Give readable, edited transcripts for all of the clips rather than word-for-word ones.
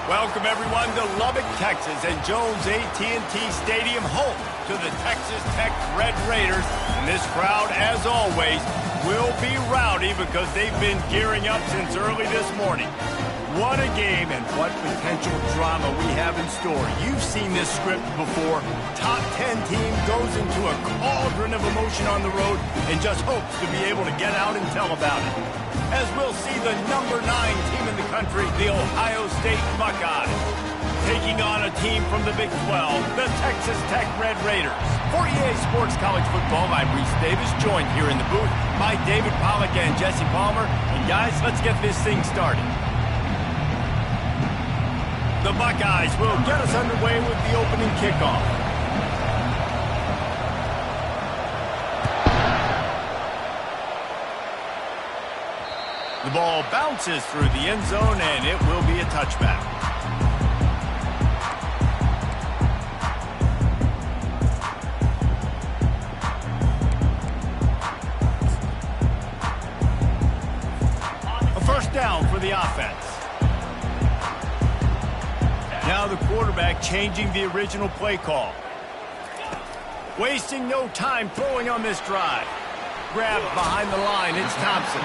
Welcome, everyone, to Lubbock, Texas, and Jones AT&T Stadium, home to the Texas Tech Red Raiders. And this crowd, as always, will be rowdy because they've been gearing up since early this morning. What a game and what potential drama we have in store. You've seen this script before. Top 10 team goes into a cauldron of emotion on the road and just hopes to be able to get out and tell about it. As we'll see the number 9 team in the country, the Ohio State Buckeyes, taking on a team from the Big 12, the Texas Tech Red Raiders. For EA Sports College Football, I'm Reese Davis, joined here in the booth by David Pollack and Jesse Palmer. And guys, let's get this thing started. The Buckeyes will get us underway with the opening kickoff. The ball bounces through the end zone, and it will be a touchback. A first down for the offense. Now the quarterback changing the original play call. Wasting no time throwing on this drive. Grabbed behind the line, it's Thompson.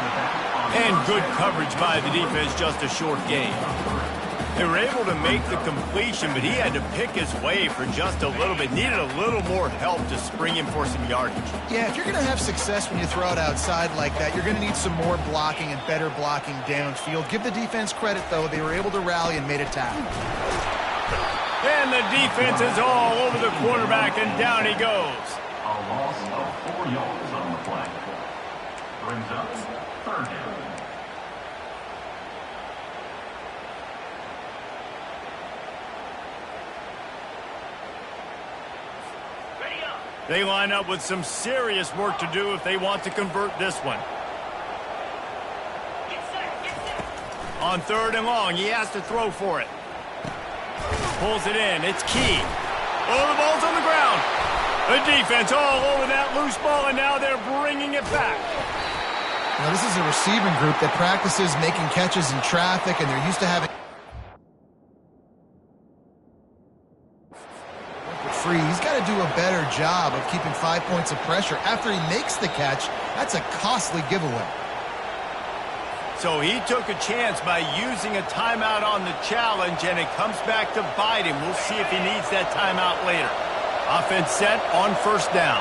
And good coverage by the defense, just a short gain. They were able to make the completion, but he had to pick his way for just a little bit. Needed a little more help to spring him for some yardage. Yeah, if you're going to have success when you throw it outside like that, you're going to need some more blocking and better blocking downfield. Give the defense credit, though. They were able to rally and made a tackle. And the defense is all over the quarterback, and down he goes. A loss of 4 yards on the play. Brings up third down. They line up with some serious work to do if they want to convert this one. On third and long, he has to throw for it. Pulls it in. It's Key. Oh, the ball's on the ground. The defense all over that loose ball, and now they're bringing it back. Now, this is a receiving group that practices making catches in traffic, and they're used to having free. He's got to do a better job of keeping 5 points of pressure. After he makes the catch, that's a costly giveaway. So he took a chance by using a timeout on the challenge, and it comes back to bite him. We'll see if he needs that timeout later. Offense set on first down.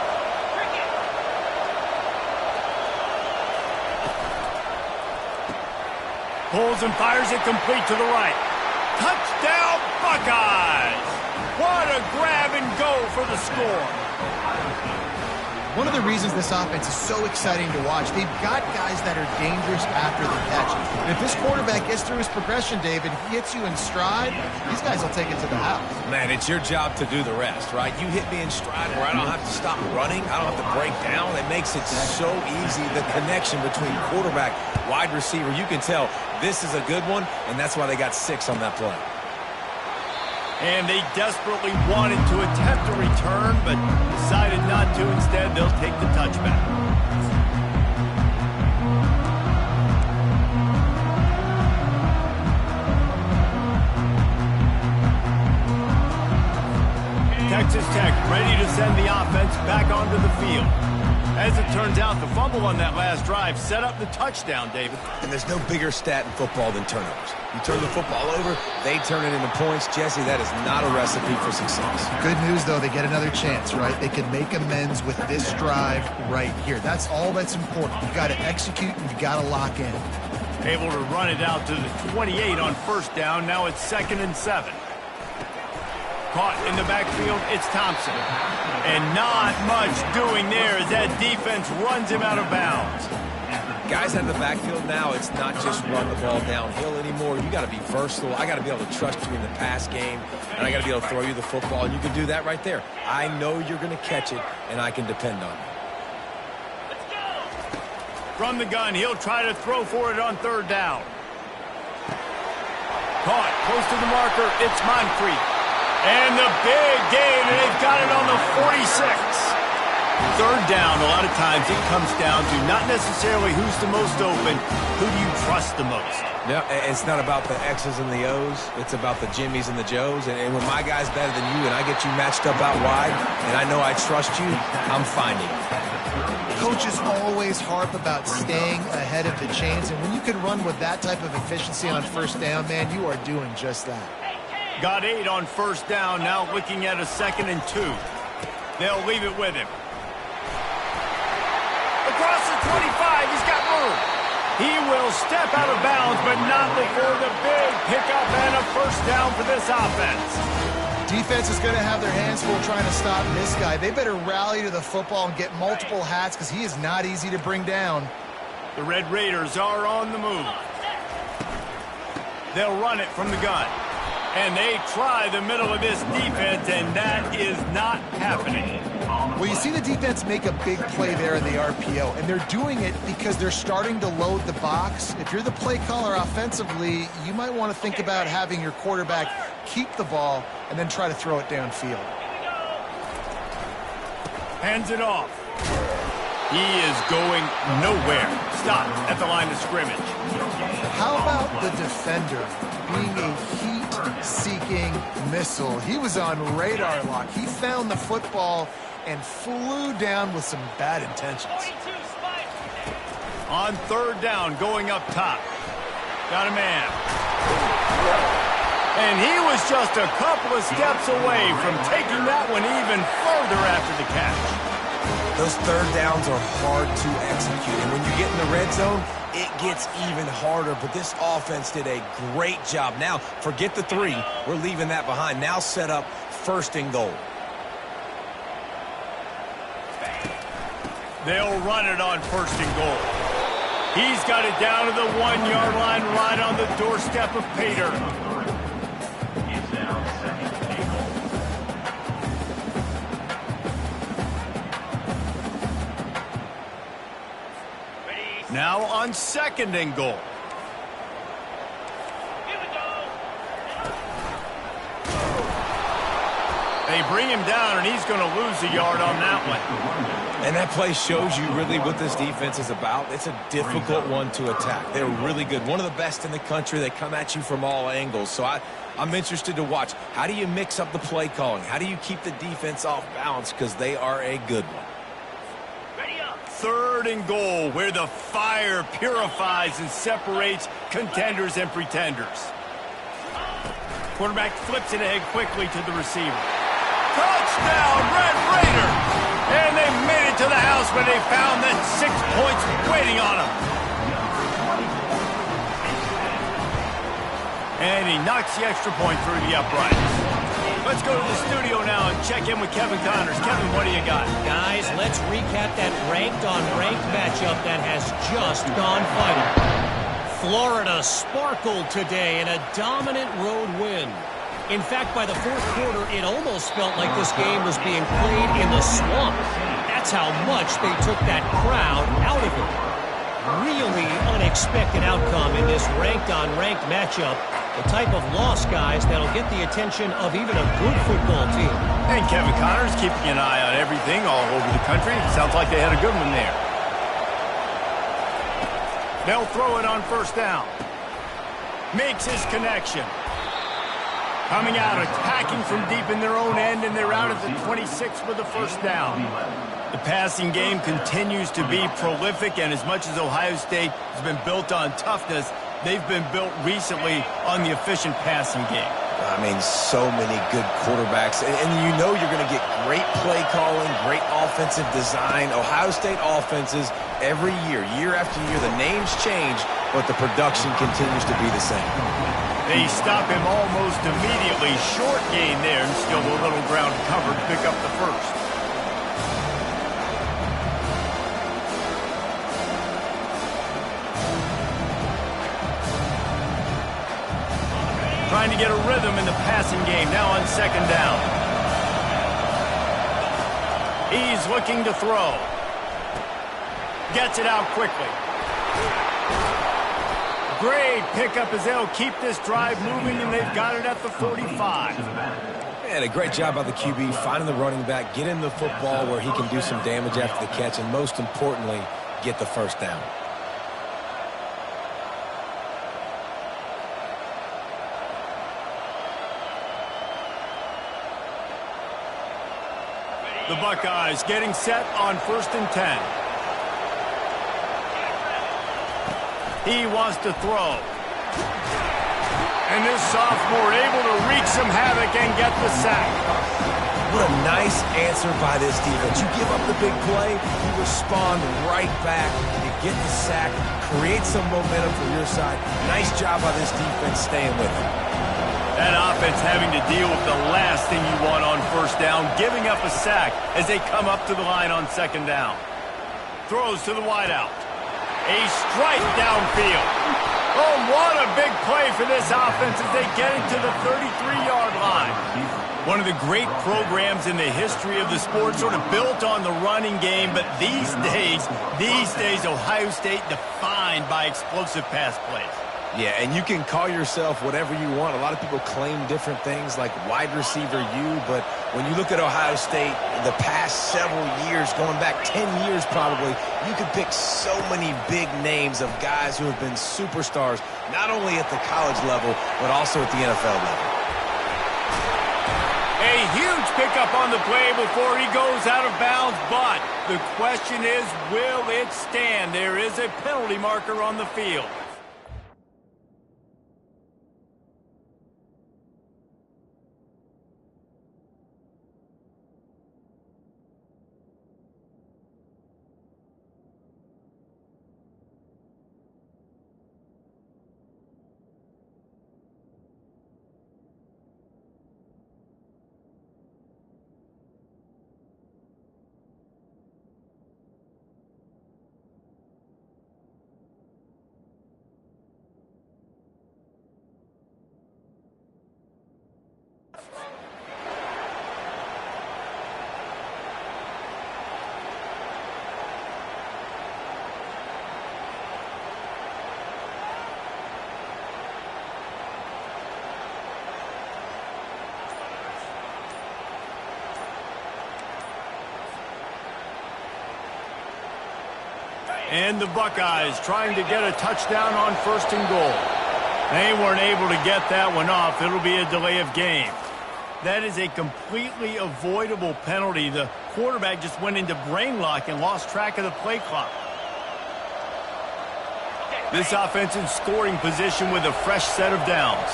Pulls and fires it complete to the right. Touchdown, Buckeyes! What a grab and go for the score. One of the reasons this offense is so exciting to watch, they've got guys that are dangerous after the catch. And if this quarterback gets through his progression, David, he hits you in stride, these guys will take it to the house. Man, it's your job to do the rest, right? You hit me in stride where I don't have to stop running. I don't have to break down. It makes it so easy, the connection between quarterback, wide receiver. You can tell this is a good one, and that's why they got 6 on that play. And they desperately wanted to attempt a return, but decided not to. Instead, they'll take the touchback. Texas Tech ready to send the offense back onto the field. As it turns out, the fumble on that last drive set up the touchdown, David. And there's no bigger stat in football than turnovers. You turn the football over, they turn it into points. Jesse, that is not a recipe for success. Good news, though, they get another chance, right? They can make amends with this drive right here. That's all that's important. You've got to execute and you've got to lock in. Able to run it out to the 28 on first down. Now it's 2nd and 7. Caught in the backfield, it's Thompson. And not much doing there as that defense runs him out of bounds. Guys out of the backfield now, it's not just run the ball downhill anymore. You got to be versatile. I got to be able to trust you in the pass game, and I got to be able to throw you the football, and you can do that right there. I know you're going to catch it, and I can depend on you. From the gun, he'll try to throw for it on third down. Caught close to the marker, it's Moncrief. And the big gain, and they've got it on the 46. Third down, a lot of times it comes down to not necessarily who's the most open, who do you trust the most? No, it's not about the X's and the O's. It's about the Jimmys and the Joes. And when my guy's better than you and I get you matched up out wide and I know I trust you, I'm finding it. Coaches always harp about staying ahead of the chains, and when you can run with that type of efficiency on first down, man, you are doing just that. Got 8 on first down, now looking at a 2nd and 2. They'll leave it with him. Across the 25, he's got room. He will step out of bounds, but not before the big pickup and a first down for this offense. Defense is going to have their hands full trying to stop this guy. They better rally to the football and get multiple hats because he is not easy to bring down. The Red Raiders are on the move. They'll run it from the gun. And they try the middle of this defense, and that is not happening. Well, you see the defense make a big play there in the RPO, and they're doing it because they're starting to load the box. If you're the play caller offensively, you might want to think about having your quarterback keep the ball and then try to throw it downfield. Hands it off. He is going nowhere. Stop at the line of scrimmage. How about the defender being a heat-seeking missile? He was on radar lock. He found the football and flew down with some bad intentions. On third down, going up top. Got a man. And he was just a couple of steps away from taking that one even further after the catch. Those third downs are hard to execute. And when you get in the red zone, it gets even harder. But this offense did a great job. Now, forget the 3. We're leaving that behind. Now set up 1st and goal. They'll run it on 1st and goal. He's got it down to the 1-yard line right on the doorstep of Pater. It's now 2nd and goal. Now on 2nd and goal. They bring him down, and he's going to lose a yard on that one. And that play shows you really what this defense is about. It's a difficult one to attack. They're really good. One of the best in the country. They come at you from all angles. So I'm interested to watch. How do you mix up the play calling? How do you keep the defense off balance? Because they are a good one. 3rd and goal, where the fire purifies and separates contenders and pretenders. Quarterback flips it ahead quickly to the receiver. Touchdown, Red Raider! And they made it to the house when they found that 6 points waiting on them. And he knocks the extra point through the uprights. Let's go to the studio now and check in with Kevin Connors. Kevin, what do you got? Guys, let's recap that ranked-on-ranked matchup that has just gone final. Florida sparkled today in a dominant road win. In fact, by the 4th quarter, it almost felt like this game was being played in the swamp. That's how much they took that crowd out of it. Really unexpected outcome in this ranked-on-ranked matchup. The type of loss, guys, that'll get the attention of even a good football team. And Kevin Connors keeping an eye on everything all over the country. Sounds like they had a good one there. They'll throw it on 1st down. Makes his connection. Coming out, attacking from deep in their own end, and they're out at the 26 with the 1st down. The passing game continues to be prolific, and as much as Ohio State has been built on toughness, they've been built recently on the efficient passing game. I mean, so many good quarterbacks. And you know you're going to get great play calling, great offensive design. Ohio State offenses every year, year after year, the names change, but the production continues to be the same. They stop him almost immediately. Short gain there, and still a little ground covered to pick up the 1st. Trying to get a rhythm in the passing game, now on 2nd down. He's looking to throw. Gets it out quickly. Great pickup as they'll keep this drive moving, and they've got it at the 45. And a great job by the QB, finding the running back, getting the football where he can do some damage after the catch, and most importantly, get the first down. The Buckeyes getting set on 1st and 10. He wants to throw. And this sophomore able to wreak some havoc and get the sack. What a nice answer by this defense. You give up the big play, you respond right back, you get the sack, create some momentum for your side. Nice job by this defense staying with it. That offense having to deal with the last thing you want on 1st down, giving up a sack as they come up to the line on 2nd down. Throws to the wideout. A strike downfield. Oh, what a big play for this offense as they get it to the 33-yard line. One of the great programs in the history of the sport, sort of built on the running game, but these days, Ohio State defined by explosive pass plays. Yeah, and you can call yourself whatever you want. A lot of people claim different things like wide receiver U, but when you look at Ohio State, the past several years, going back 10 years probably, you could pick so many big names of guys who have been superstars, not only at the college level, but also at the NFL level. A huge pickup on the play before he goes out of bounds, but the question is, will it stand? There is a penalty marker on the field. And the Buckeyes trying to get a touchdown on 1st and goal. They weren't able to get that one off. It'll be a delay of game. That is a completely avoidable penalty. The quarterback just went into brain lock and lost track of the play clock. This offense in scoring position with a fresh set of downs.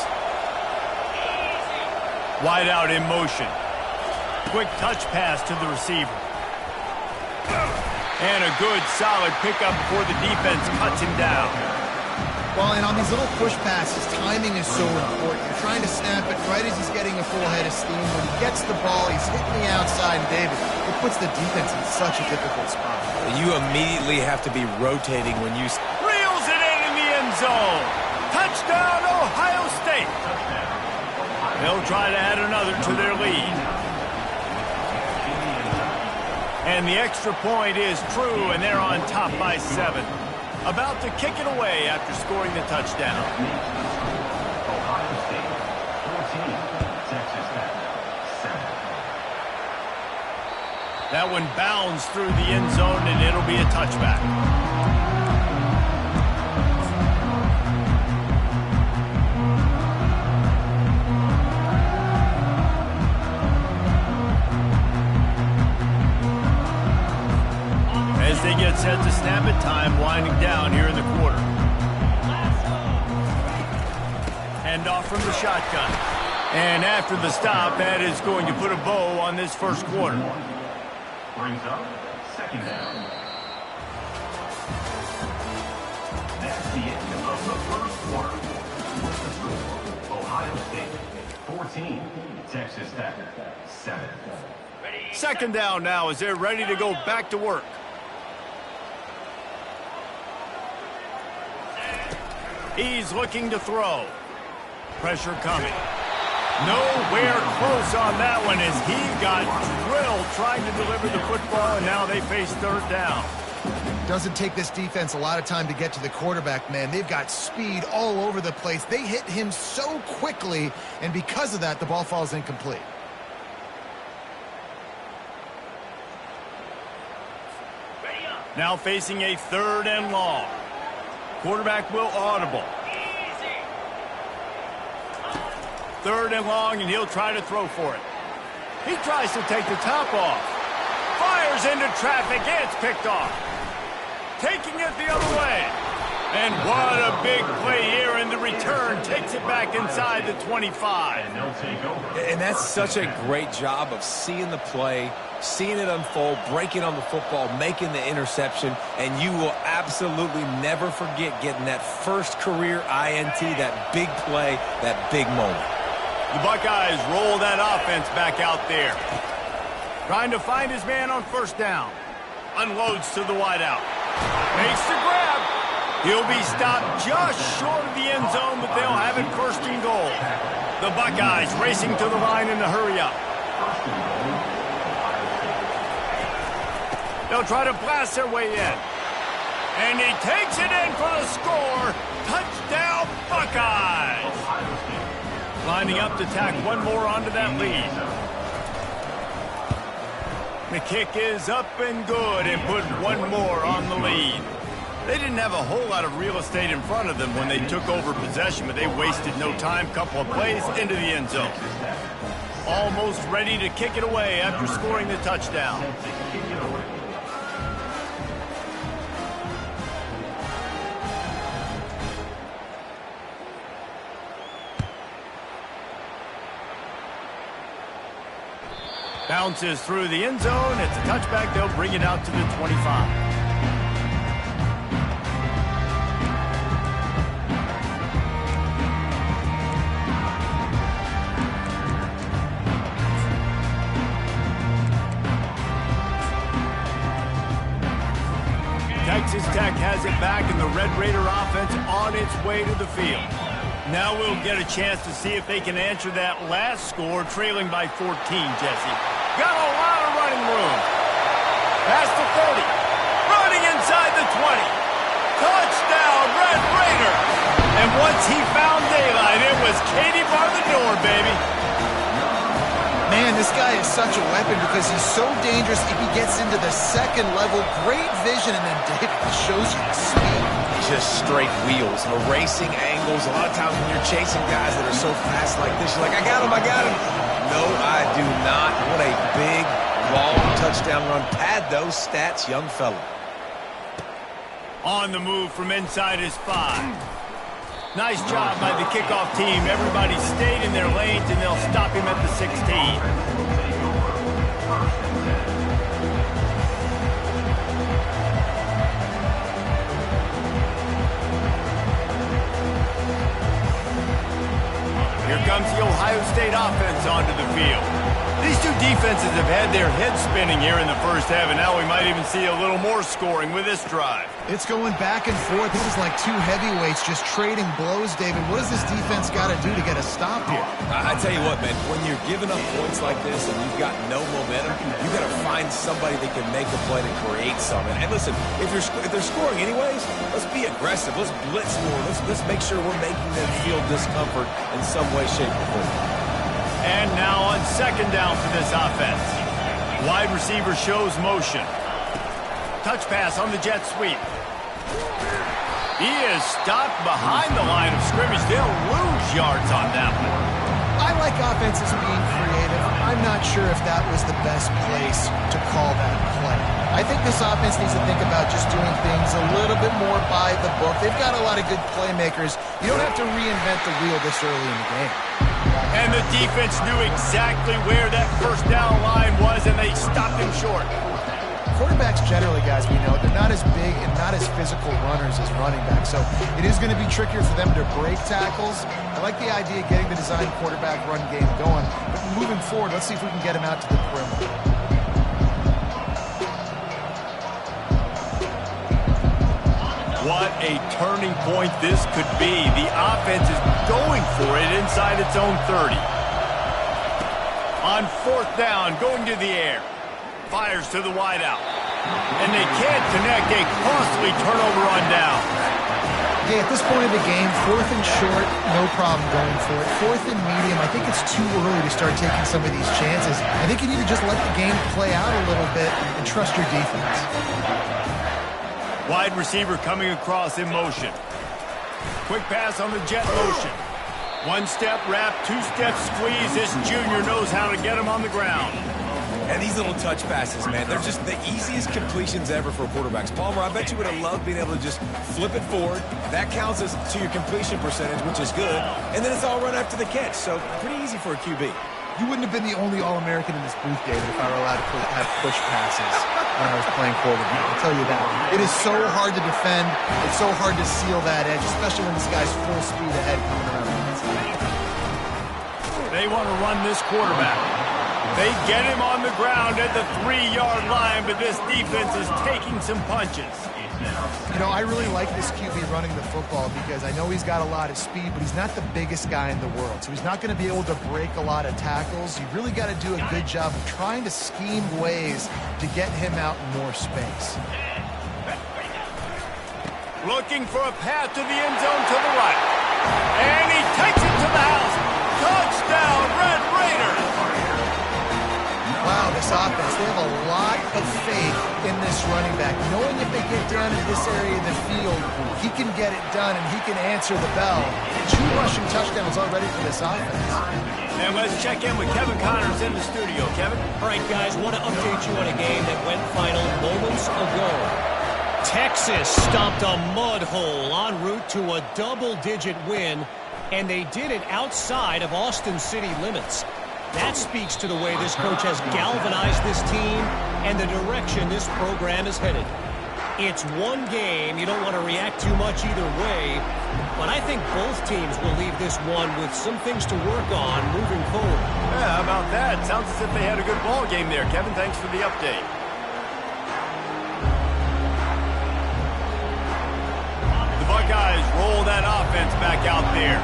Wide out in motion. Quick touch pass to the receiver. And a good, solid pickup before the defense cuts him down. Well, and on these little push passes, timing is so important. You're trying to snap it right as he's getting a full head of steam. When he gets the ball, he's hitting the outside, and David, it puts the defense in such a difficult spot. You immediately have to be rotating when you... Reels it in the end zone. Touchdown, Ohio State. They'll try to add another to their lead. And the extra point is true, and they're on top by 7. About to kick it away after scoring the touchdown. Ohio State, 14. Texas Tech, 7. That one bounds through the end zone, and it'll be a touchback. As they get set to snap it, time winding down here in the quarter. Hand off from the shotgun. And after the stop, that is going to put a bow on this first quarter. Brings up 2nd down. That's the end of the first quarter. With the score, Ohio State, 14. Texas Tech, 7. 2nd down now as they're ready to go back to work. He's looking to throw. Pressure coming. Nowhere close on that one as he got drilled trying to deliver the football, and now they face 3rd down. Doesn't take this defense a lot of time to get to the quarterback, man. They've got speed all over the place. They hit him so quickly, and because of that, the ball falls incomplete. Now facing a 3rd and long. Quarterback will audible. 3rd and long, and he'll try to throw for it. He tries to take the top off. Fires into traffic. It's picked off. Taking it the other way. And what a big play here, and the return takes it back inside the 25. And that's such a great job of seeing the play, seeing it unfold, breaking on the football, making the interception, and you will absolutely never forget getting that first career INT, that big play, that big moment. The Buckeyes roll that offense back out there. Trying to find his man on 1st down. Unloads to the wideout. Makes the grab. He'll be stopped just short of the end zone, but they'll have it 1st and goal. The Buckeyes racing to the line in the hurry-up. They'll try to blast their way in. And he takes it in for the score. Touchdown, Buckeyes! Lining up to tack one more onto that lead. The kick is up and good and put one more on the lead. They didn't have a whole lot of real estate in front of them when they took over possession, but they wasted no time. Couple of plays into the end zone. Almost ready to kick it away after scoring the touchdown. Bounces through the end zone. It's a touchback. They'll bring it out to the 25. Texas Tech has it back, and the Red Raider offense on its way to the field. Now we'll get a chance to see if they can answer that last score, trailing by 14, Jesse. Got a lot of running room. Past the 30. Running inside the 20. Touchdown, Red Raiders! And once he found daylight, it was Katie bar the door, baby. Man, this guy is such a weapon because he's so dangerous if he gets into the 2nd level. Great vision, and then David shows you the speed. Just straight wheels, erasing angles. A lot of times when you're chasing guys that are so fast like this, you're like, I got him. No, I do not. What a big, long touchdown run. Pad those stats, young fella. On the move from inside his 5. Nice job by the kickoff team. Everybody stayed in their lanes, and they'll stop him at the 16. Here comes the Ohio State offense onto the field. These two defenses have had their heads spinning here in the 1st half, and now we might even see a little more scoring with this drive. It's going back and forth. This is like two heavyweights just trading blows, David. What does this defense got to do to get a stop here? I tell you what, man, when you're giving up points like this and you've got no momentum, you got to find somebody that can make a play to create something. And listen, if they're scoring anyways, let's be aggressive. Let's blitz more. Let's make sure we're making them feel discomfort in some way, shape, or form. And now on 2nd down for this offense. Wide receiver shows motion. Touch pass on the jet sweep. He is stopped behind the line of scrimmage. They'll lose yards on that one. I like offenses being creative. I'm not sure if that was the best place to call that play. I think this offense needs to think about just doing things a little bit more by the book. They've got a lot of good playmakers. You don't have to reinvent the wheel this early in the game. And the defense knew exactly where that 1st down line was, and they stopped him short. Quarterbacks generally, guys, we know, they're not as big and not as physical runners as running backs, so it is going to be trickier for them to break tackles. I like the idea of getting the design quarterback run game going, but moving forward, let's see if we can get him out to the perimeter. What a turning point this could be. The offense is going for it inside its own 30. On 4th down, going to the air. Fires to the wideout. And they can't connect. A costly turnover on down. Hey, at this point of the game, 4th and short, no problem going for it. 4th and medium, I think it's too early to start taking some of these chances. I think you need to just let the game play out a little bit and trust your defense. Wide receiver coming across in motion. Quick pass on the jet motion. One step wrap, two step squeeze. This junior knows how to get him on the ground. And these little touch passes, man, they're just the easiest completions ever for quarterbacks. Palmer, I bet you would have loved being able to just flip it forward. That counts as to your completion percentage, which is good. And then it's all run after the catch, so pretty easy for a QB. You wouldn't have been the only All-American in this booth, David, if I were allowed to have push passes when I was playing quarterback. I'll tell you that. It is so hard to defend. It's so hard to seal that edge, especially when this guy's full speed ahead coming around the inside. They want to run this quarterback. They get him on the ground at the 3-yard line, but this defense is taking some punches. You know, I really like this QB running the football because I know he's got a lot of speed, but he's not the biggest guy in the world. So he's not going to be able to break a lot of tackles. You really got to do a good job of trying to scheme ways to get him out in more space. Looking for a path to the end zone to the right. And he takes it to the house. Touchdown, Red Raiders! Wow, this offense, they have a lot of faith in this running back, knowing if they get down into this area of the field, he can get it done and he can answer the bell. 2 rushing touchdowns already for this offense. And let's check in with Kevin Connors in the studio. Kevin? All right, guys, want to update you on a game that went final moments ago. Texas stomped a mud hole en route to a double-digit win, and they did it outside of Austin city limits. That speaks to the way this coach has galvanized this team and the direction this program is headed. It's one game. You don't want to react too much either way, but I think both teams will leave this one with some things to work on moving forward. Yeah, how about that? Sounds as if they had a good ball game there. Kevin, thanks for the update. The Buckeyes roll that offense back out there.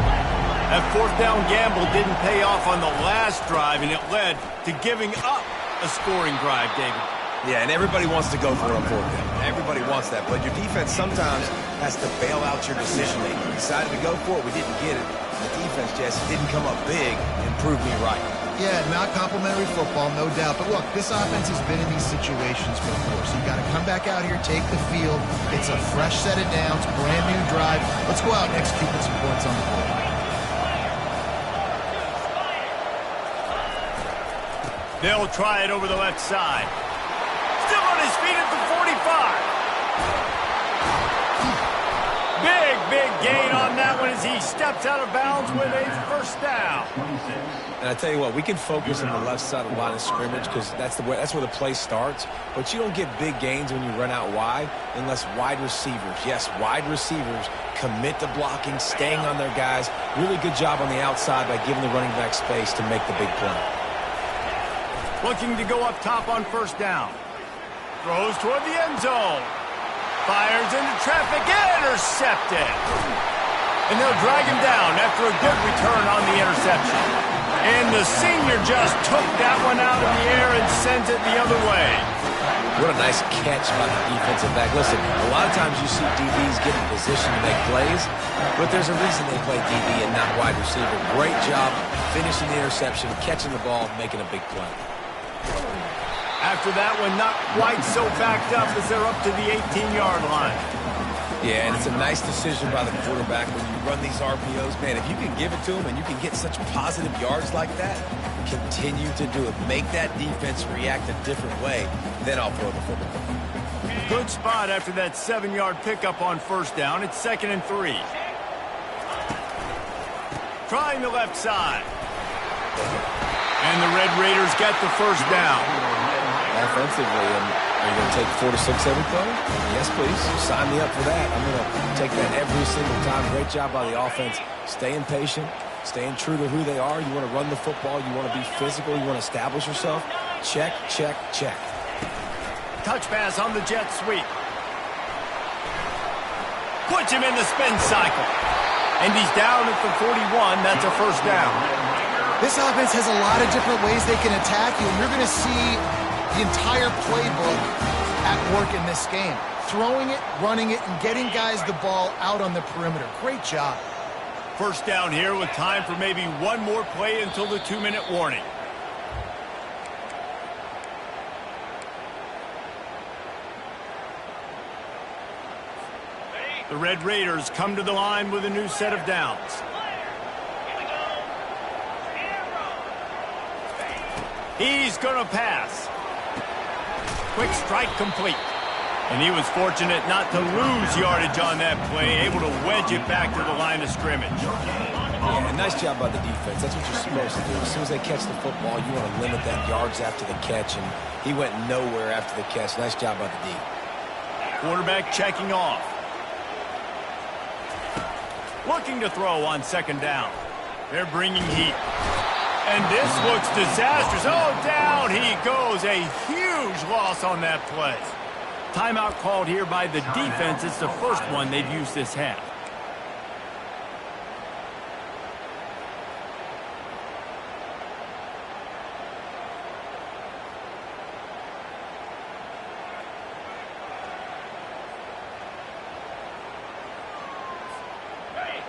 That 4th down gamble didn't pay off on the last drive, and it led to giving up a scoring drive, David. Yeah, and everybody wants to go for it on 4th down. Everybody wants that, but your defense sometimes has to bail out your decision-making. We decided to go for it. We didn't get it. The defense, Jesse, didn't come up big and prove me right. Yeah, not complimentary football, no doubt. But look, this offense has been in these situations before, so you got to come back out here, take the field. It's a fresh set of downs, brand new drive. Let's go out and execute with some points on the board. They'll try it over the left side. Still on his feet at the 45. Big gain on that one as he steps out of bounds with a 1st down. And I tell you what, we can focus on the left side of the line of scrimmage because that's where the play starts. But you don't get big gains when you run out wide unless wide receivers, yes, wide receivers, commit to blocking, staying on their guys. Really good job on the outside by giving the running back space to make the big play. Looking to go up top on 1st down. Throws toward the end zone. Fires into traffic. Intercepted. And they'll drag him down after a good return on the interception. And the senior just took that one out of the air and sends it the other way. What a nice catch by the defensive back. Listen, a lot of times you see DBs get in position to make plays, but there's a reason they play DB and not wide receiver. Great job finishing the interception, catching the ball, making a big play. After that one, not quite so backed up as they're up to the 18-yard line. Yeah, and it's a nice decision by the quarterback when you run these RPOs. Man, if you can give it to him and you can get such positive yards like that, continue to do it. Make that defense react a different way, then I'll throw the football. Good spot after that 7-yard pickup on 1st down. It's 2nd and 3. Trying the left side. And the Red Raiders get the 1st down. Offensively, are you going to take 4 to 6 every play? Yes, please. Sign me up for that. I'm going to take that every single time. Great job by the offense. Staying patient, staying true to who they are. You want to run the football. You want to be physical. You want to establish yourself. Check, check, check. Touch pass on the jet sweep. Puts him in the spin cycle. And he's down at the 41. That's a 1st down. This offense has a lot of different ways they can attack you, and you're going to see the entire playbook at work in this game. Throwing it, running it, and getting guys the ball out on the perimeter. Great job. 1st down here with time for maybe one more play until the 2-minute warning. The Red Raiders come to the line with a new set of downs. He's going to pass. Quick strike complete. And he was fortunate not to lose yardage on that play, able to wedge it back to the line of scrimmage. Yeah, nice job by the defense. That's what you're supposed to do. As soon as they catch the football, you want to limit that yards after the catch, and he went nowhere after the catch. Nice job by the D. Quarterback checking off. Looking to throw on second down. They're bringing heat. And this looks disastrous. Oh, down he goes. A huge loss on that play. Timeout called here by the defense. It's the first one they've used this half.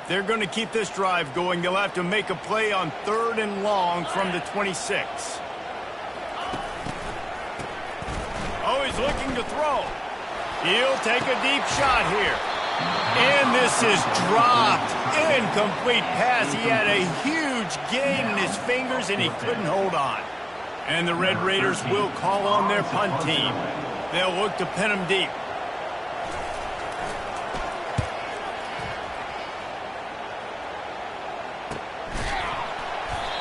They're going to keep this drive going. They'll have to make a play on 3rd and long from the 26. Oh, he's looking to throw. He'll take a deep shot here. And this is dropped. Incomplete pass. He had a huge gain in his fingers, and he couldn't hold on. And the Red Raiders will call on their punt team. They'll look to pin him deep.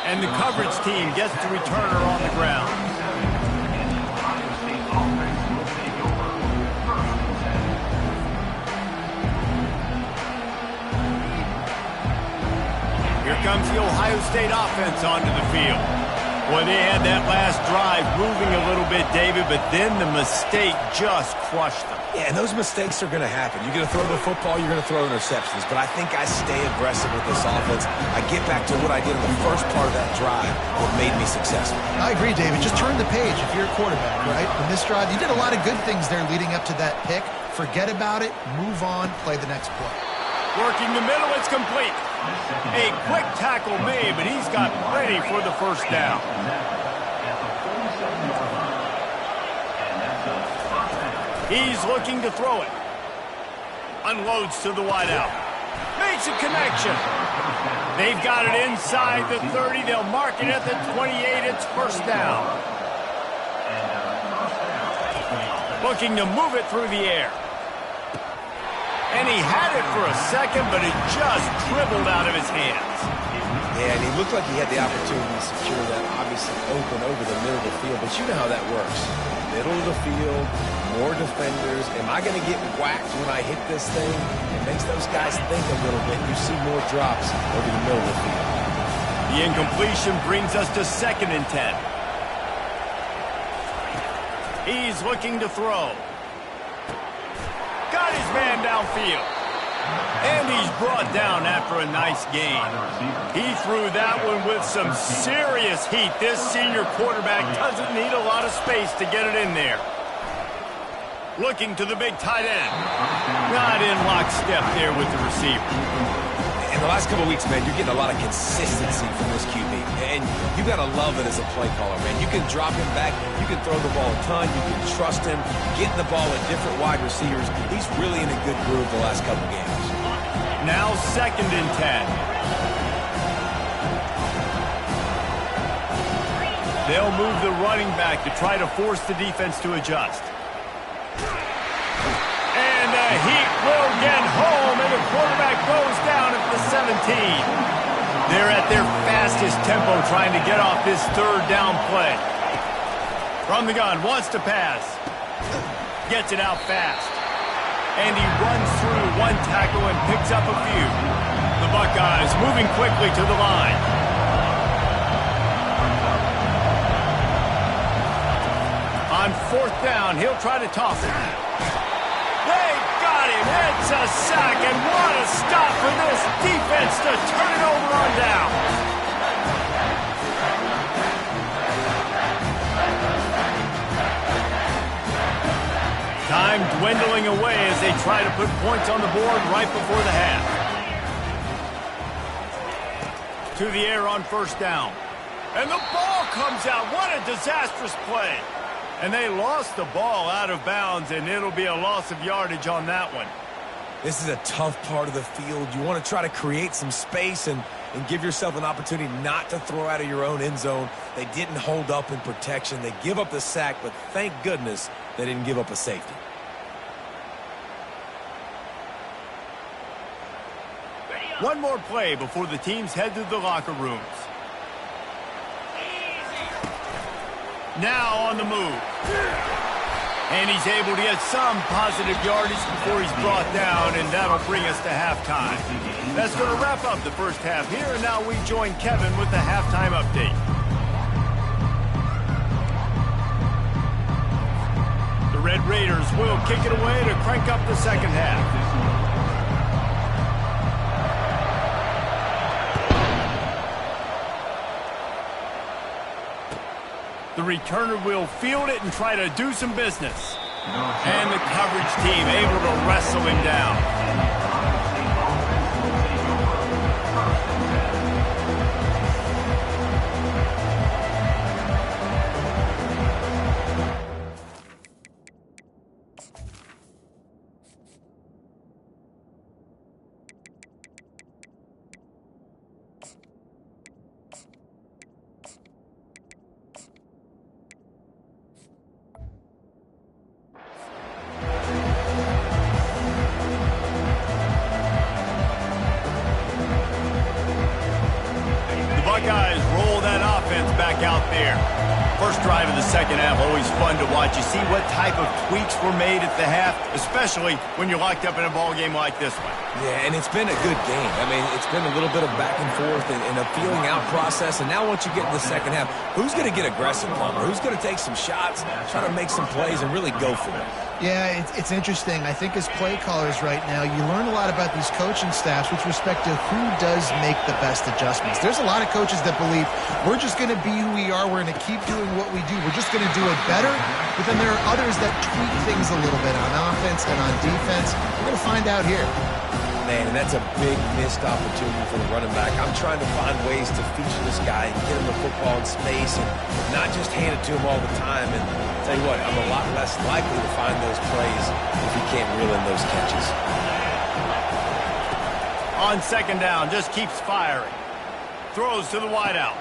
And the coverage team gets the returner on the ground. Here comes the Ohio State offense onto the field. Boy, they had that last drive moving a little bit, David, but then the mistake just crushed them. Yeah, and those mistakes are going to happen. You're going to throw the football, you're going to throw interceptions. But I think I stay aggressive with this offense. I get back to what I did in the first part of that drive that made me successful. I agree, David. Just turn the page if you're a quarterback, right? In this drive, you did a lot of good things there leading up to that pick. Forget about it, move on, play the next play. Working the middle, it's complete. A quick tackle made, but he's got plenty for the first down. He's looking to throw it. Unloads to the wideout. Makes a connection. They've got it inside the 30. They'll mark it at the 28. It's first down. Looking to move it through the air. And he had it for a second, but it just dribbled out of his hands. Yeah, and he looked like he had the opportunity to secure that, obviously open over the middle of the field. But you know how that works. Middle of the field, more defenders. Am I going to get whacked when I hit this thing? It makes those guys think a little bit. You see more drops over the middle of the field. The incompletion brings us to 2nd and 10. He's looking to throw. Got his man downfield. And he's brought down after a nice gain. He threw that one with some serious heat. This senior quarterback doesn't need a lot of space to get it in there. Looking to the big tight end. Not in lockstep there with the receiver. In the last couple of weeks, man, you're getting a lot of consistency from this QB. And you got to love it as a play caller, man. You can drop him back. You can throw the ball a ton. You can trust him. Getting the ball with different wide receivers. He's really in a good groove the last couple of games. Now 2nd and 10. They'll move the running back to try to force the defense to adjust. And the heat will get home, and the quarterback goes down at the 17. They're at their fastest tempo trying to get off this 3rd down play. From the gun, wants to pass. Gets it out fast. And he runs through one tackle and picks up a few. The Buckeyes moving quickly to the line. On 4th down, he'll try to toss it. They got him. It's a sack, and what a stop for this defense to turn it over on down. Time dwindling away as they try to put points on the board right before the half. To the air on 1st down. And the ball comes out. What a disastrous play. And they lost the ball out of bounds, and it'll be a loss of yardage on that one. This is a tough part of the field. You want to try to create some space and give yourself an opportunity not to throw out of your own end zone. They didn't hold up in protection. They give up the sack, but thank goodness they didn't give up a safety. One more play before the teams head to the locker rooms. Now on the move. And he's able to get some positive yardage before he's brought down, and that'll bring us to halftime. That's going to wrap up the first half here, and now we join Kevin with the halftime update. The Red Raiders will kick it away to crank up the second half. The returner will field it and try to do some business. And the coverage team able to wrestle him down. Buckeyes roll that offense back out there. First drive of the second half, always fun to watch. You see what type of tweaks were made at the half, especially when you're locked up in a ball game like this one. Yeah, and it's been a good game. I mean, it's been a little bit of back and forth and a feeling out process. And now once you get in the second half, who's going to get aggressive, Palmer? Who's going to take some shots, try to make some plays, and really go for it? Yeah, it's interesting. I think as play callers right now, you learn a lot about these coaching staffs with respect to who does make the best adjustments. There's a lot of coaches that believe we're just going to be who we are. We're going to keep doing what we do. We're just going to do it better. But then there are others that tweak things a little bit on offense and on defense. We're going to find out here. Man, and that's a big missed opportunity for the running back. I'm trying to find ways to feature this guy and get him the football in space and not just hand it to him all the time. And tell you what, I'm a lot less likely to find those plays if he can't reel in those catches. On second down, just keeps firing. Throws to the wideout.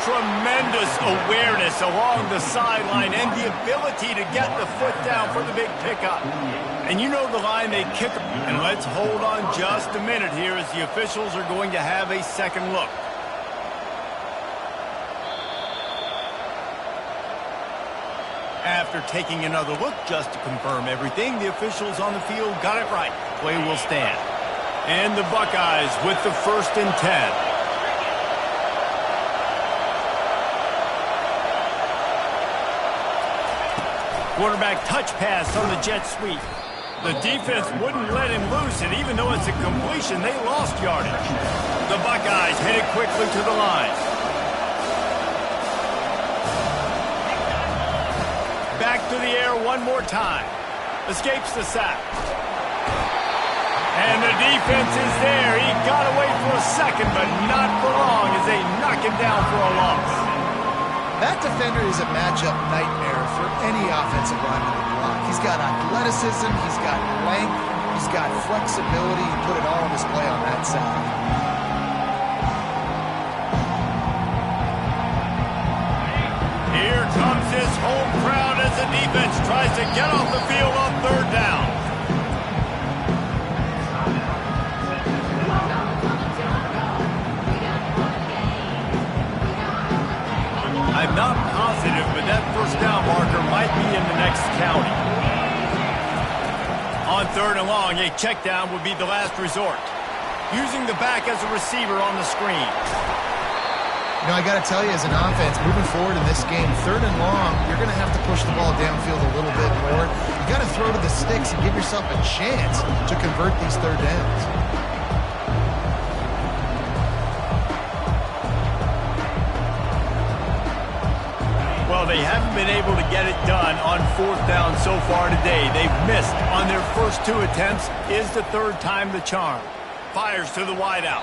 Tremendous awareness along the sideline and the ability to get the foot down for the big pickup. And you know the line they kick. And let's hold on just a minute here as the officials are going to have a second look. After taking another look just to confirm everything, the officials on the field got it right. Play will stand. And the Buckeyes with the 1st and 10. Quarterback touch pass on the jet sweep. The defense wouldn't let him loose, and even though it's a completion, they lost yardage. The Buckeyes headed quickly to the line. Back to the air one more time. Escapes the sack. And the defense is there. He got away for a second, but not for long as they knock him down for a loss. That defender is a matchup nightmare for any offensive lineman to block. He's got athleticism, he's got length, he's got flexibility. He put it all on display on that side. Here comes his home crowd as the defense tries to get off the field on third down. I'm not positive, but that first down marker might be in the next county. On third and long, a check down would be the last resort. Using the back as a receiver on the screen. You know, I got to tell you, as an offense, moving forward in this game, third and long, you're going to have to push the ball downfield a little bit more. You got to throw to the sticks and give yourself a chance to convert these third downs. Well, they haven't been able to get it done on fourth down so far today. They've missed on their first 2 attempts. Is the third time the charm. Fires to the wideout.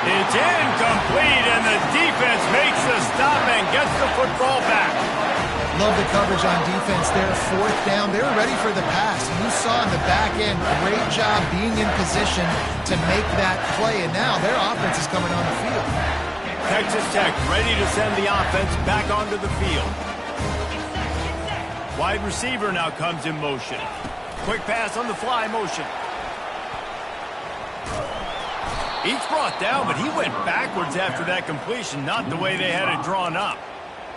It's incomplete, and the defense makes the stop and gets the football back. Love the coverage on defense there. Fourth down. They were ready for the pass. You saw in the back end, great job being in position to make that play. And now their offense is coming on the field. Texas Tech ready to send the offense back onto the field. Wide receiver now comes in motion. Quick pass on the fly motion. He's brought down, but he went backwards after that completion, not the way they had it drawn up.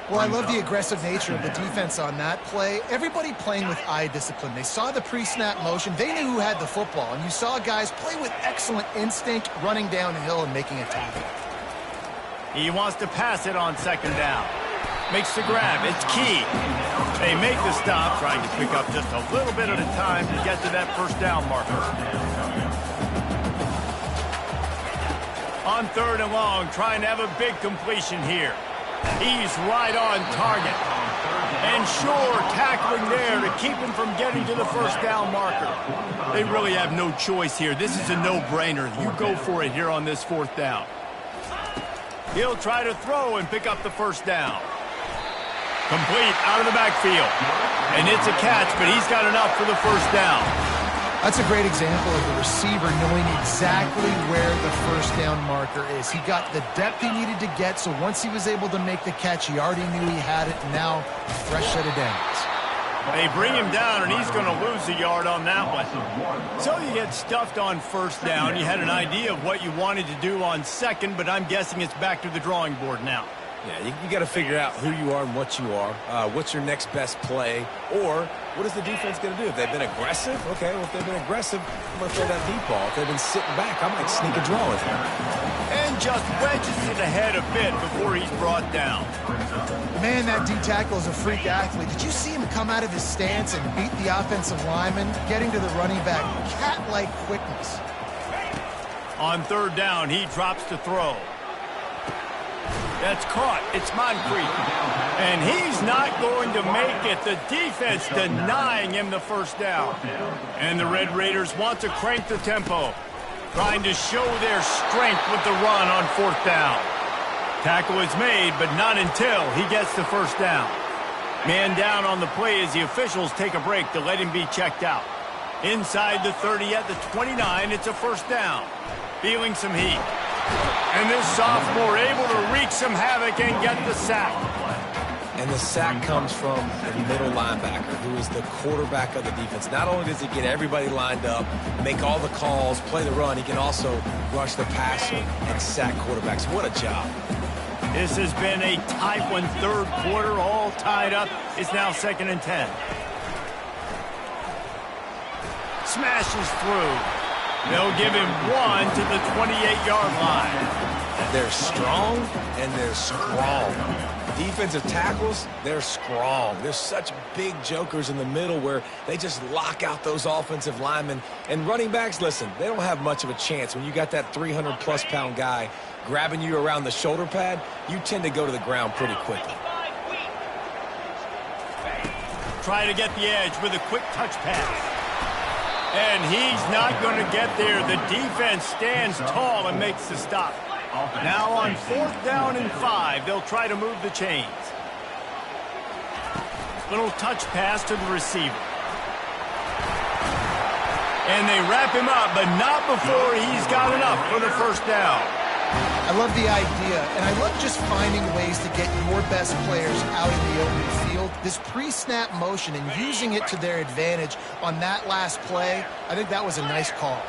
Well, I love the aggressive nature of the defense on that play. Everybody playing with eye discipline. They saw the pre-snap motion. They knew who had the football, and you saw guys play with excellent instinct, running downhill and making a tackle. He wants to pass it on second down. Makes the grab. It's key. They make the stop, trying to pick up just a little bit at a time to get to that first down marker. On third and long, trying to have a big completion here. He's right on target. And sure, tackling there to keep him from getting to the first down marker. They really have no choice here. This is a no-brainer. You go for it here on this fourth down. He'll try to throw and pick up the first down. Complete out of the backfield. And it's a catch, but he's got enough for the first down. That's a great example of the receiver knowing exactly where the first down marker is. He got the depth he needed to get, so once he was able to make the catch, he already knew he had it, and now fresh set of downs. They bring him down, and he's going to lose a yard on that one. So you get stuffed on first down. You had an idea of what you wanted to do on second, but I'm guessing it's back to the drawing board now. Yeah, you got to figure out who you are and what you are. What's your next best play? Or what is the defense going to do? If they've been aggressive, okay, well, if they've been aggressive, I'm going to throw that deep ball. If they've been sitting back, I might sneak a draw with him. And just wedges it ahead a bit before he's brought down. Man, that D-tackle is a freak athlete. Did you see him come out of his stance and beat the offensive lineman, getting to the running back? Cat-like quickness. On third down, he drops to throw. That's caught. It's Moncrief. And he's not going to make it. The defense denying him the first down. And the Red Raiders want to crank the tempo, trying to show their strength with the run on fourth down. Tackle is made, but not until he gets the first down. Man down on the play as the officials take a break to let him be checked out. Inside the 30 at the 29, it's a first down. Feeling some heat. And this sophomore able to wreak some havoc and get the sack. And the sack comes from the middle linebacker, who is the quarterback of the defense. Not only does he get everybody lined up, make all the calls, play the run, he can also rush the passer and sack quarterbacks. What a job. This has been a tight one, third quarter, all tied up. It's now 2nd and 10. Smashes through. They'll give him one to the 28-yard line. They're strong and they're strong. Defensive tackles, they're strong. They're such big jokers in the middle where they just lock out those offensive linemen. And running backs, listen, they don't have much of a chance. When you got that 300-plus-pound guy grabbing you around the shoulder pad, you tend to go to the ground pretty quickly. Try to get the edge with a quick touch pass. And he's not going to get there. The defense stands tall and makes the stop. Now on 4th down and 5, they'll try to move the chains. Little touch pass to the receiver. And they wrap him up, but not before he's got enough for the first down. I love the idea, and I love just finding ways to get your best players out in the open field. This pre-snap motion and using it to their advantage on that last play, I think that was a nice call.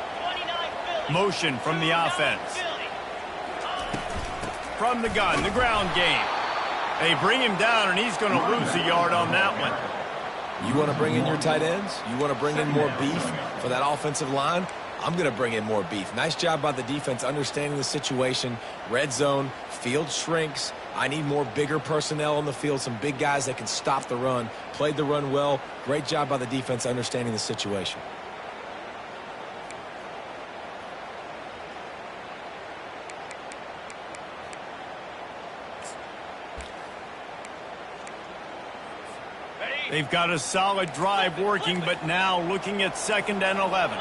Motion from the offense. From the gun, the ground game. They bring him down, and he's going to lose a yard on that one. You want to bring in your tight ends? You want to bring in more beef for that offensive line? I'm going to bring in more beef. Nice job by the defense understanding the situation. Red zone, field shrinks. I need more bigger personnel on the field, some big guys that can stop the run. Played the run well. Great job by the defense understanding the situation. They've got a solid drive working, but now looking at 2nd and 11.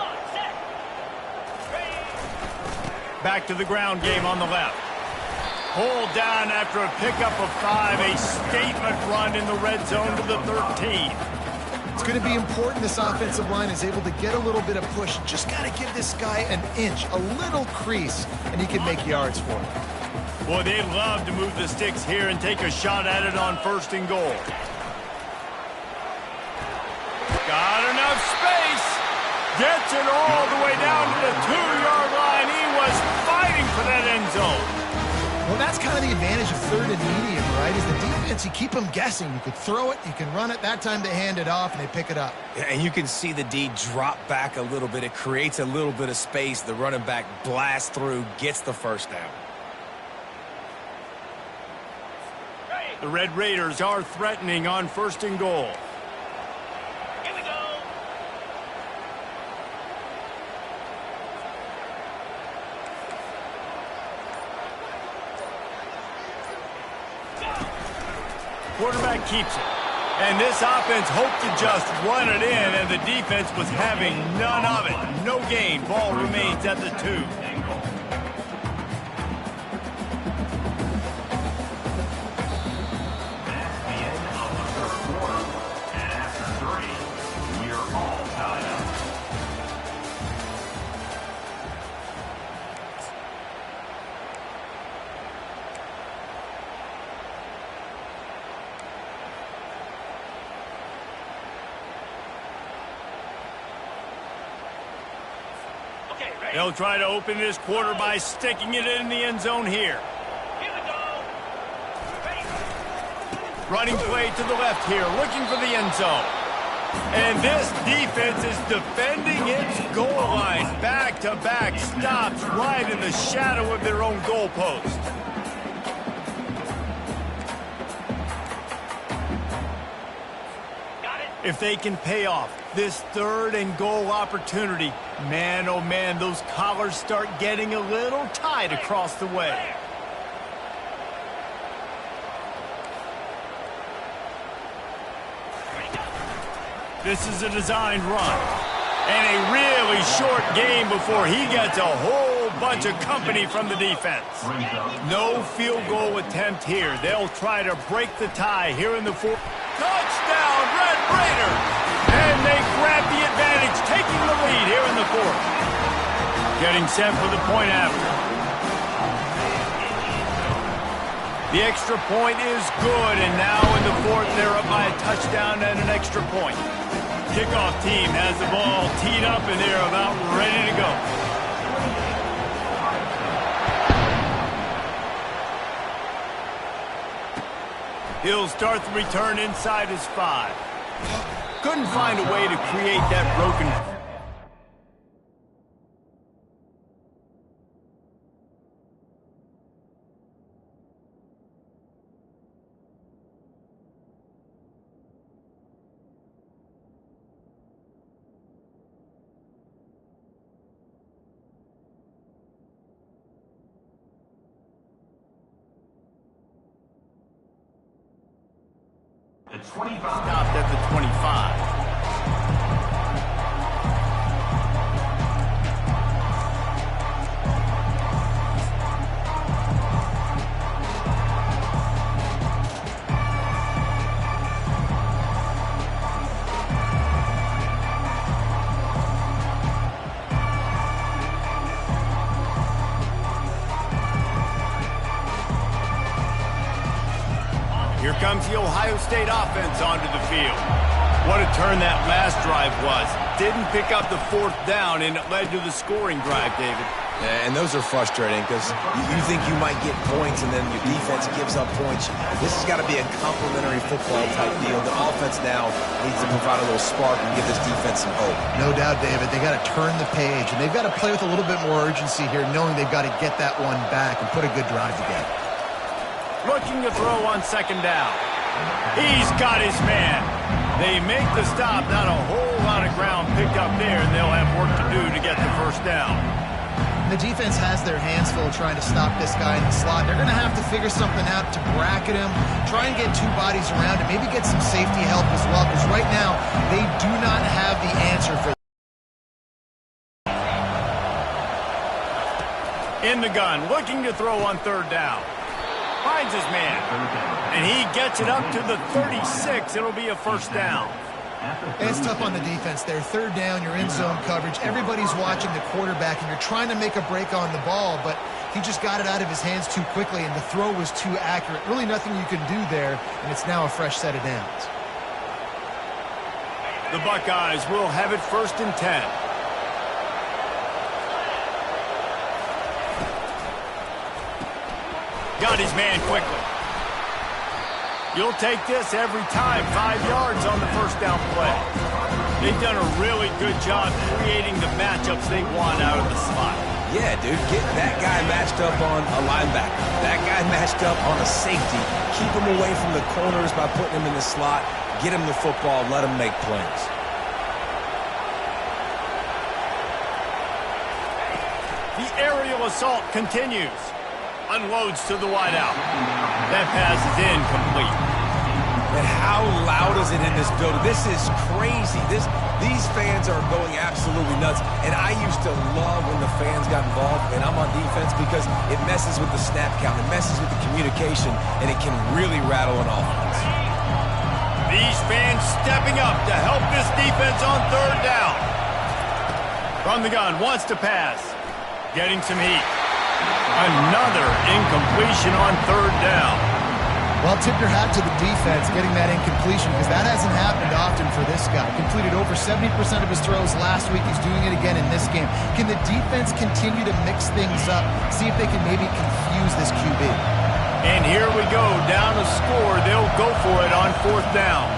Back to the ground game on the left. Pulled down after a pickup of 5, a statement run in the red zone to the 13. It's going to be important this offensive line is able to get a little bit of push. Just got to give this guy an inch, a little crease, and he can make yards for it. Boy, they'd love to move the sticks here and take a shot at it on 1st and goal. Got enough space. Gets it all the way down to the 2-yard line. He was fighting for that end zone. Well, that's kind of the advantage of 3rd and medium, right? Is the defense, you keep them guessing. You could throw it, you can run it. That time they hand it off and they pick it up. And you can see the D drop back a little bit. It creates a little bit of space. The running back blasts through, gets the 1st down. The Red Raiders are threatening on 1st and goal. Here we go. Quarterback keeps it. And this offense hoped to just run it in, and the defense was having none of it. No gain. Ball remains at the 2. That's the end of the 3rd quarter. And after 3, we're all tied up. They'll try to open this quarter by sticking it in the end zone here. Here we go. Running play to the left here, looking for the end zone. And this defense is defending its goal line. Back-to-back stops right in the shadow of their own goalpost. If they can pay off this 3rd and goal opportunity, man, oh man, those collars start getting a little tight across the way. This is a designed run. And a really short game before he gets a whole bunch of company from the defense. No field goal attempt here. They'll try to break the tie here in the 4th. Touchdown, Red Raiders! And they grab the advantage, taking the lead here in the 4th. Getting set for the point after. The extra point is good, and now in the 4th, they're up by a touchdown and an extra point. Kickoff team has the ball teed up, and they're about ready to go. He'll start the return inside his 5. Couldn't find a way to create that broken. The 25. Stopped at the 25. Here comes the Ohio State offense onto the field. What a turn that last drive was. Didn't pick up the 4th down, and it led to the scoring drive, David. And those are frustrating because you think you might get points and then your defense gives up points. This has got to be a complementary football type deal. The offense now needs to provide a little spark and give this defense some hope. No doubt, David. They got to turn the page, and they've got to play with a little bit more urgency here, knowing they've got to get that one back and put a good drive together. Looking to throw on 2nd down. He's got his man. They make the stop. Not a whole lot of ground picked up there, and they'll have work to do to get the 1st down. The defense has their hands full trying to stop this guy in the slot. They're going to have to figure something out to bracket him, try and get 2 bodies around him, maybe get some safety help as well, because right now they do not have the answer for. In the gun, looking to throw on 3rd down. finds his man. And he gets it up to the 36. It'll be a first down. And it's tough on the defense there. Third down, you're in zone coverage. Everybody's watching the quarterback, and you're trying to make a break on the ball, but he just got it out of his hands too quickly, and the throw was too accurate. Really nothing you can do there, and it's now a fresh set of downs. The Buckeyes will have it 1st and 10. Got his man quickly. You'll take this every time. 5 yards on the first down play. They've done a really good job creating the matchups they want out of the slot. Yeah, dude, get that guy matched up on a linebacker. That guy matched up on a safety. Keep him away from the corners by putting him in the slot. Get him the football. Let him make plays. The aerial assault continues. Unloads to the wideout. That pass is incomplete. And how loud is it in this building? This is crazy. These fans are going absolutely nuts. And I used to love when the fans got involved, and I'm on defense, because it messes with the snap count. It messes with the communication, and it can really rattle an offense. These fans stepping up to help this defense on 3rd down. From the gun, wants to pass. Getting some heat. Another incompletion on 3rd down. Well, tip your hat to the defense getting that incompletion, because that hasn't happened often for this guy. Completed over 70% of his throws last week. He's doing it again in this game. Can the defense continue to mix things up? See if they can maybe confuse this QB. And here we go. Down a score. They'll go for it on 4th down.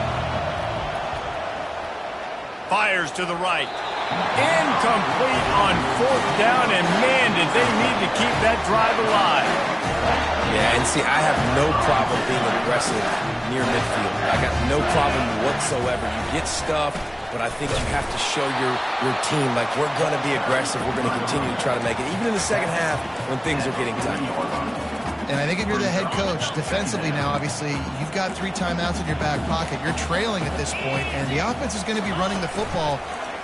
Fires to the right. Incomplete on 4th down, and man, did they need to keep that drive alive. Yeah, and see, I have no problem being aggressive near midfield. I got no problem whatsoever. You get stuff, but I think you have to show your team, like, we're going to be aggressive. We're going to continue to try to make it, even in the second half when things are getting tight. And I think if you're the head coach, defensively now, obviously, you've got 3 timeouts in your back pocket. You're trailing at this point, and the offense is going to be running the football,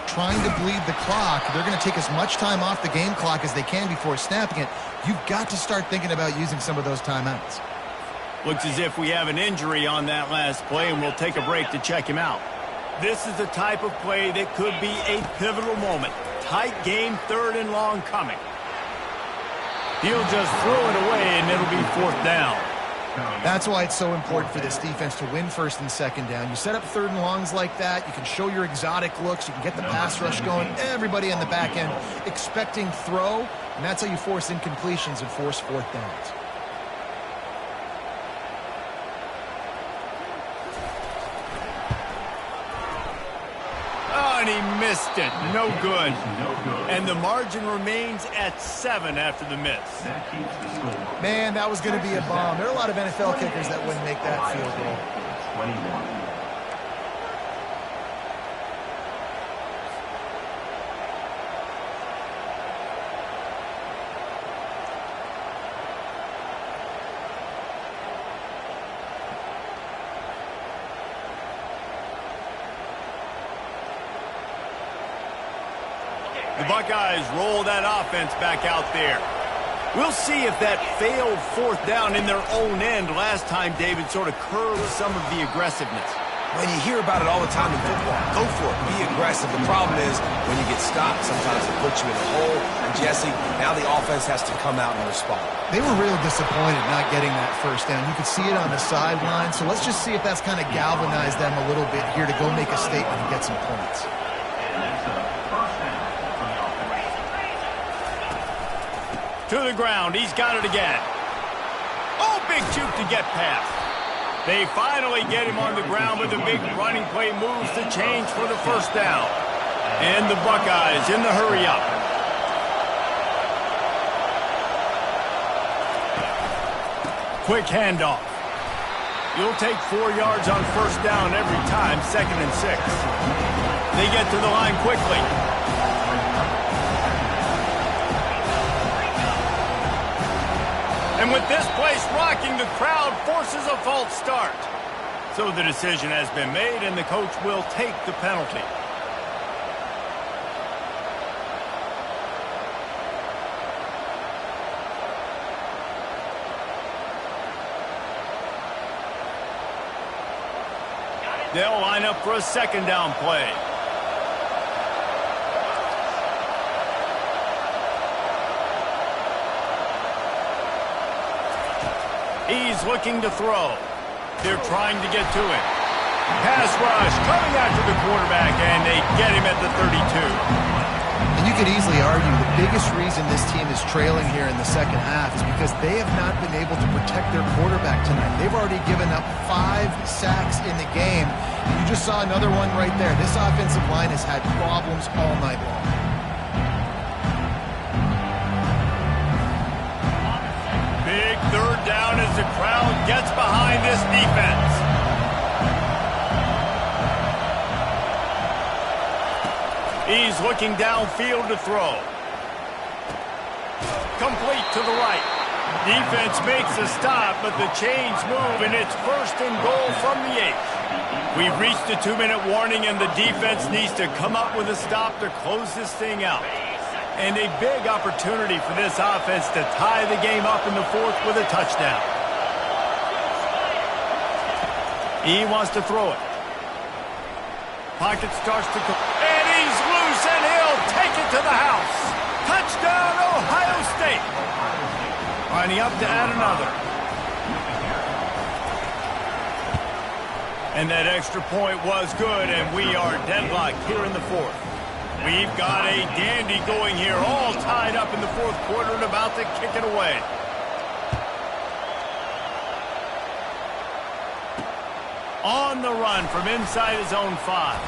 trying to bleed the clock. They're going to take as much time off the game clock as they can before snapping it. You've got to start thinking about using some of those timeouts. Looks as if we have an injury on that last play, and we'll take a break to check him out. This is the type of play that could be a pivotal moment. Tight game, 3rd and long coming. He'll just throw it away, and it'll be 4th down. That's why it's so important for this defense to win 1st and 2nd down. You set up 3rd and longs like that, you can show your exotic looks, you can get the pass rush going, everybody on the back end expecting throw, and that's how you force incompletions and force 4th downs. Oh, and he missed it. No good. And the margin remains at 7 after the miss. Man, that was going to be a bomb. There are a lot of NFL kickers that wouldn't make that field goal. 21. The Buckeyes roll that offense back out there. We'll see if that failed 4th down in their own end last time, David, sort of curbed some of the aggressiveness. When you hear about it all the time in football, go for it. Be aggressive. The problem is when you get stopped, sometimes it puts you in a hole. And, Jesse, now the offense has to come out and respond. They were real disappointed not getting that 1st down. You could see it on the sideline. So let's just see if that's kind of galvanized them a little bit here to go make a statement and get some points. To the ground. He's got it again. Oh, big juke to get past. They finally get him on the ground, but the big running play moves the change for the 1st down. And the Buckeyes in the hurry up. Quick handoff. You'll take 4 yards on 1st down every time, 2nd and 6. They get to the line quickly. And with this place rocking, the crowd forces a false start. So the decision has been made, and the coach will take the penalty. They'll line up for a second down play. He's looking to throw. They're trying to get to him. Pass rush coming after the quarterback, and they get him at the 32. And you could easily argue the biggest reason this team is trailing here in the second half is because they have not been able to protect their quarterback tonight. They've already given up 5 sacks in the game. You just saw another one right there. This offensive line has had problems all night long. Big third down as the crowd gets behind this defense. He's looking downfield to throw. Complete to the right. Defense makes a stop, but the chains move, and it's 1st and goal from the 8. We've reached a 2-minute warning, and the defense needs to come up with a stop to close this thing out. And a big opportunity for this offense to tie the game up in the 4th with a touchdown. He wants to throw it. Pocket starts to go. And he's loose, and he'll take it to the house. Touchdown, Ohio State. Lining up to add another. And that extra point was good, and we are deadlocked here in the 4th. We've got a dandy going here, all tied up in the 4th quarter and about to kick it away. On the run from inside his own 5.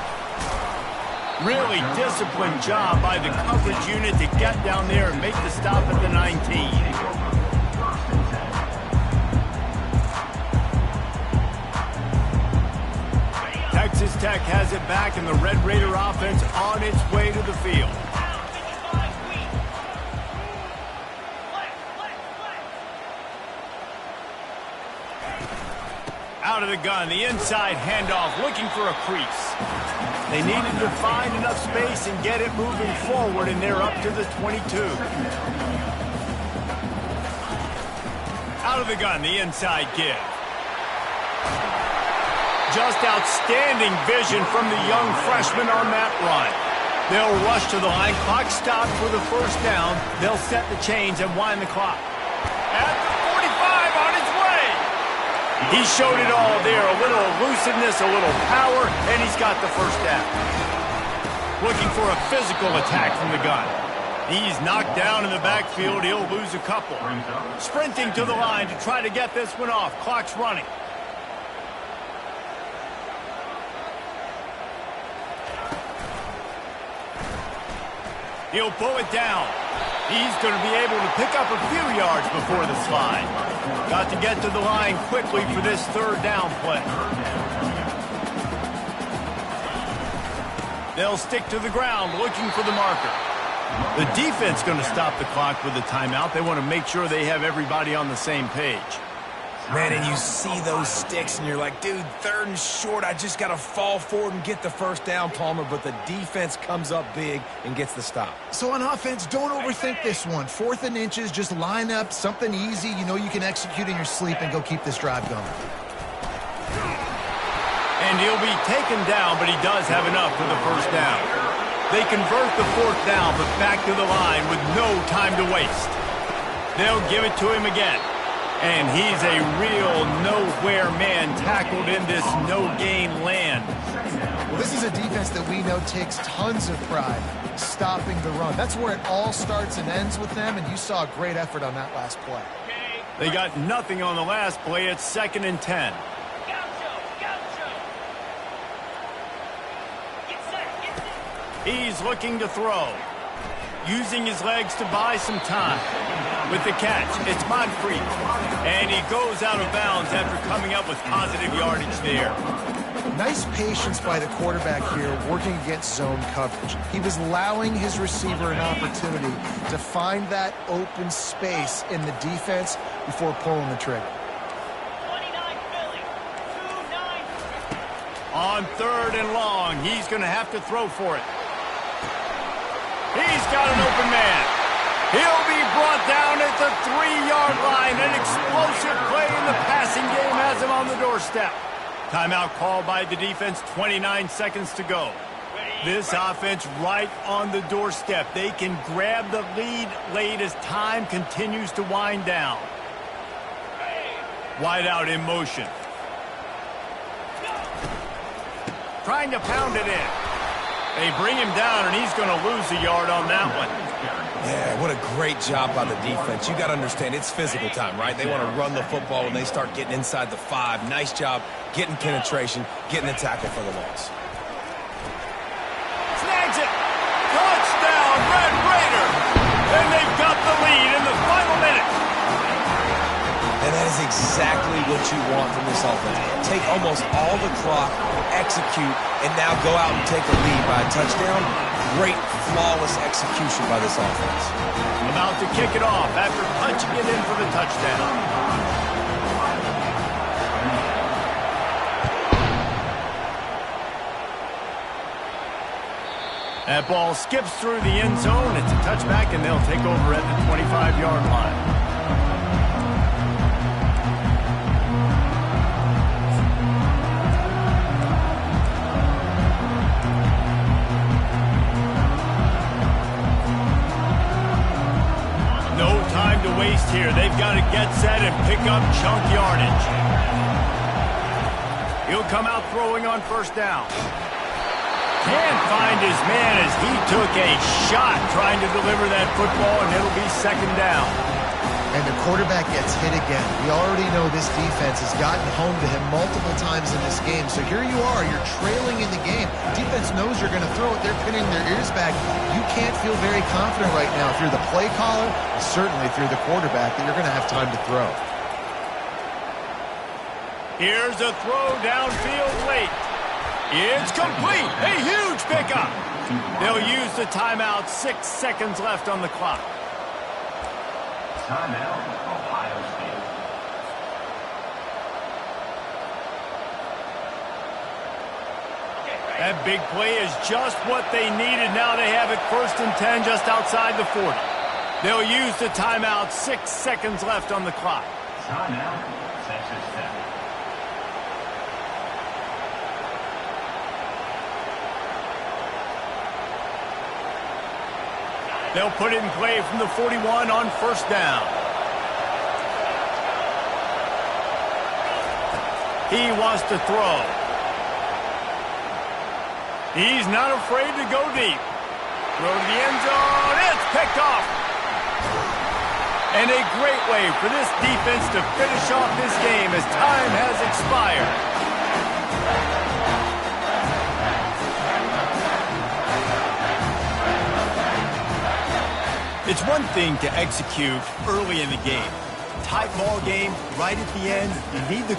Really disciplined job by the coverage unit to get down there and make the stop at the 19. Texas Tech has it back, and the Red Raider offense on its way to the field. Out of the gun, the inside handoff, looking for a crease. They needed to find enough space and get it moving forward, and they're up to the 22. Out of the gun, the inside give. Just outstanding vision from the young freshman on that run. They'll rush to the line. Clock stopped for the 1st down. They'll set the chains and wind the clock. At the 45, on his way. He showed it all there. A little elusiveness, a little power, and he's got the 1st down. Looking for a physical attack from the gun. He's knocked down in the backfield. He'll lose a couple. Sprinting to the line to try to get this one off. Clock's running. He'll pull it down. He's going to be able to pick up a few yards before the slide. Got to get to the line quickly for this 3rd down play. They'll stick to the ground looking for the marker. The defense going to stop the clock with a timeout. They want to make sure they have everybody on the same page. Man, and you see those sticks, and you're like, dude, 3rd and short, I just got to fall forward and get the 1st down, Palmer, but the defense comes up big and gets the stop. So on offense, don't overthink this one. 4th and inches, just line up something easy you know you can execute in your sleep and go keep this drive going. And he'll be taken down, but he does have enough for the 1st down. They convert the 4th down, but back to the line with no time to waste. They'll give it to him again. And he's a real nowhere man tackled in this no-gain land. Well, this is a defense that we know takes tons of pride stopping the run. That's where it all starts and ends with them, and you saw a great effort on that last play. They got nothing on the last play. It's 2nd and 10. He's looking to throw. Using his legs to buy some time. With the catch, it's Moncrief. And he goes out of bounds after coming up with positive yardage there. Nice patience by the quarterback here working against zone coverage. He was allowing his receiver an opportunity to find that open space in the defense before pulling the trigger. On 3rd and long, he's going to have to throw for it. He's got an open man. He'll be brought down at the 3-yard line. An explosive play in the passing game has him on the doorstep. Timeout called by the defense, 29 seconds to go. This offense right on the doorstep. They can grab the lead late as time continues to wind down. Wide out in motion. Trying to pound it in. They bring him down, and he's going to lose a yard on that one. Yeah, what a great job by the defense. You got to understand, it's physical time, right? They want to run the football when they start getting inside the 5. Nice job getting penetration, getting a tackle for the loss. Snags it. Touchdown, Red Raiders. And they've got the lead in the final minute. And that is exactly what you want from this offense. Take almost all the clock, execute, and now go out and take a lead by a touchdown. Great, flawless execution by this offense. About to kick it off after punching it in for the touchdown. That ball skips through the end zone. It's a touchback, and they'll take over at the 25-yard line. No time to waste here. They've got to get set and pick up chunk yardage. He'll come out throwing on first down. Can't find his man as he took a shot trying to deliver that football, and it'll be second down. And the quarterback gets hit again. We already know this defense has gotten home to him multiple times in this game. So here you are, you're trailing in the game. Defense knows you're going to throw it. They're pinning their ears back. You can't feel very confident right now if you're the play caller, and certainly if you're the quarterback, that you're going to have time to throw. Here's a throw downfield late. It's complete. A huge pickup. They'll use the timeout. 6 seconds left on the clock. Timeout, Ohio State. That big play is just what they needed. Now they have it 1st and 10 just outside the 40. They'll use the timeout. 6 seconds left on the clock. Timeout, Texas Tech. They'll put it in play from the 41 on first down. He wants to throw. He's not afraid to go deep. Throw to the end zone. It's picked off. And a great way for this defense to finish off this game as time has expired. It's one thing to execute early in the game. Tight ball game, right at the end, you need the